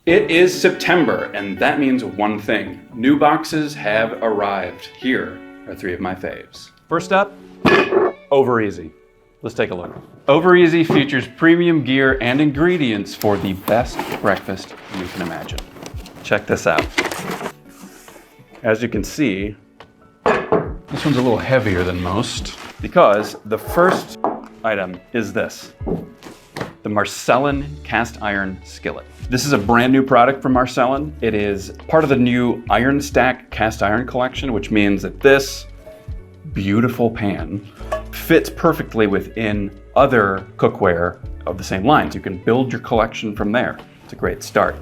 It is September, and that means one thing. New boxes have arrived. Here are 3 of my faves. First up, Over Easy. Let's take a look. Over Easy features premium gear and ingredients for the best breakfast you can imagine. Check this out. As you can see, this one's a little heavier than most because the first item is this, the Marcellin cast iron skillet. This is a brand new product from Marcellin. It is part of the new Iron Stack cast iron collection, which means that this beautiful pan fits perfectly within other cookware of the same lines. You can build your collection from there. It's a great start.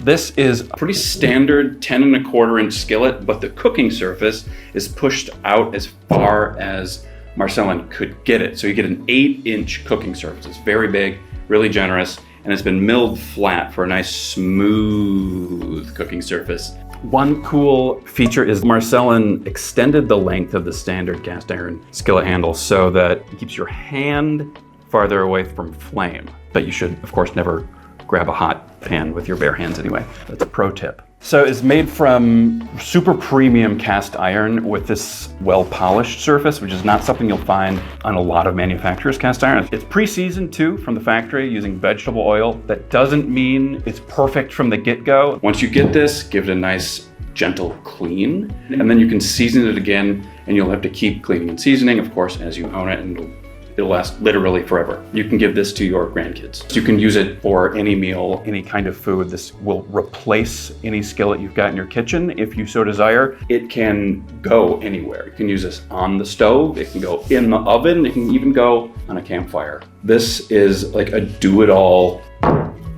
This is a pretty standard 10¼ inch skillet, but the cooking surface is pushed out as far as Marcellin could get it. So you get an 8-inch cooking surface. It's very big, really generous, and it's been milled flat for a nice smooth cooking surface. One cool feature is Marcellin extended the length of the standard cast iron skillet handle so that it keeps your hand farther away from flame. But you should, of course, never grab a hot pan with your bare hands anyway. That's a pro tip. So it's made from super premium cast iron with this well-polished surface, which is not something you'll find on a lot of manufacturers' cast iron. It's pre-seasoned too from the factory using vegetable oil. That doesn't mean it's perfect from the get-go. Once you get this, give it a nice gentle clean, and then you can season it again, and you'll have to keep cleaning and seasoning, of course, as you own it, and it'll last literally forever. You can give this to your grandkids. You can use it for any meal, any kind of food. This will replace any skillet you've got in your kitchen if you so desire. It can go anywhere. You can use this on the stove, it can go in the oven, it can even go on a campfire. This is like a do-it-all,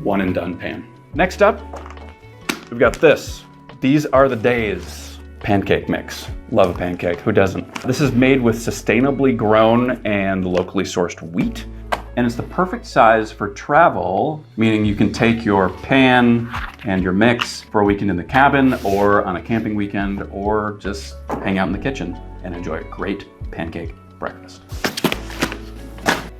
one and done pan. Next up, we've got this. These are the days. Pancake mix. Love a pancake, who doesn't? This is made with sustainably grown and locally sourced wheat, and it's the perfect size for travel, meaning you can take your pan and your mix for a weekend in the cabin or on a camping weekend or just hang out in the kitchen and enjoy a great pancake breakfast.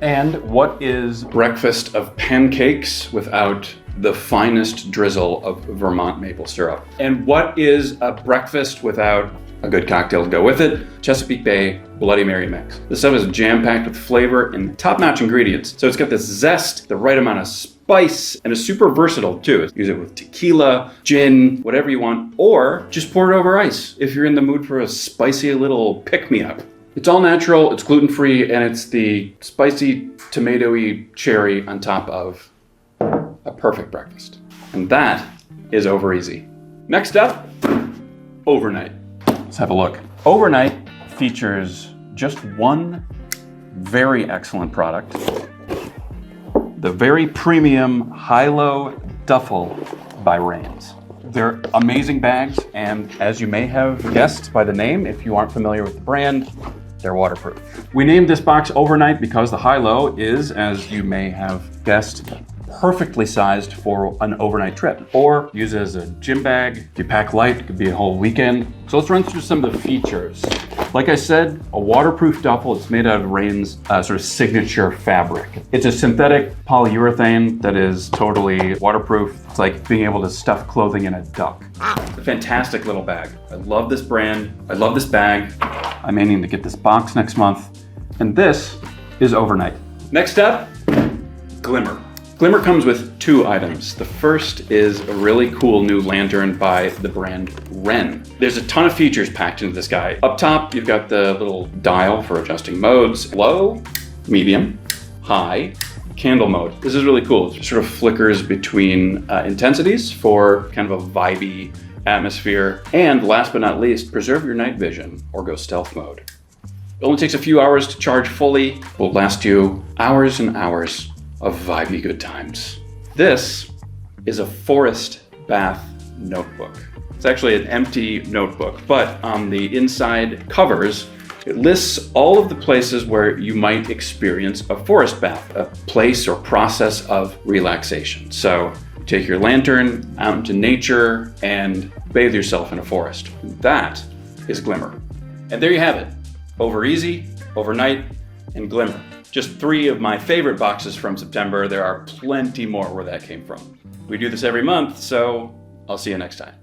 And what is breakfast of pancakes without the finest drizzle of Vermont maple syrup? And what is a breakfast without a good cocktail to go with it? Chesapeake Bay Bloody Mary mix. This stuff is jam-packed with flavor and top-notch ingredients. So it's got this zest, the right amount of spice, and it's super versatile too. Use it with tequila, gin, whatever you want, or just pour it over ice if you're in the mood for a spicy little pick-me-up. It's all natural, it's gluten-free, and it's the spicy, tomatoey cherry on top of a perfect breakfast. And that is Over Easy. Next up, Overnight. Let's have a look. Overnight features just one very excellent product. The very premium high-low duffle by Rains. They're amazing bags, and as you may have guessed by the name, if you aren't familiar with the brand, they're waterproof. We named this box Overnight because the high-low is, as you may have guessed, perfectly sized for an overnight trip, or use it as a gym bag. If you pack light, it could be a whole weekend. So let's run through some of the features. Like I said, a waterproof duffel. It's made out of Rain's sort of signature fabric. It's a synthetic polyurethane that is totally waterproof. It's like being able to stuff clothing in a duck. It's a fantastic little bag. I love this brand. I love this bag. I'm aiming to get this box next month. And this is Overnight. Next up, Glimmer. Glimmer comes with 2 items. The first is a really cool new lantern by the brand Wren. There's a ton of features packed into this guy. Up top, you've got the little dial for adjusting modes. Low, medium, high, candle mode. This is really cool. It sort of flickers between intensities for kind of a vibey atmosphere. And last but not least, preserve your night vision or go stealth mode. It only takes a few hours to charge fully. Will last you hours and hours of vibey good times. This is a forest bath notebook. It's actually an empty notebook, but on the inside covers, it lists all of the places where you might experience a forest bath, a place or process of relaxation. So take your lantern out into nature and bathe yourself in a forest. That is Glimmer. And there you have it. Over Easy, Overnight, and Glimmer. Just 3 of my favorite boxes from September. There are plenty more where that came from. We do this every month, so I'll see you next time.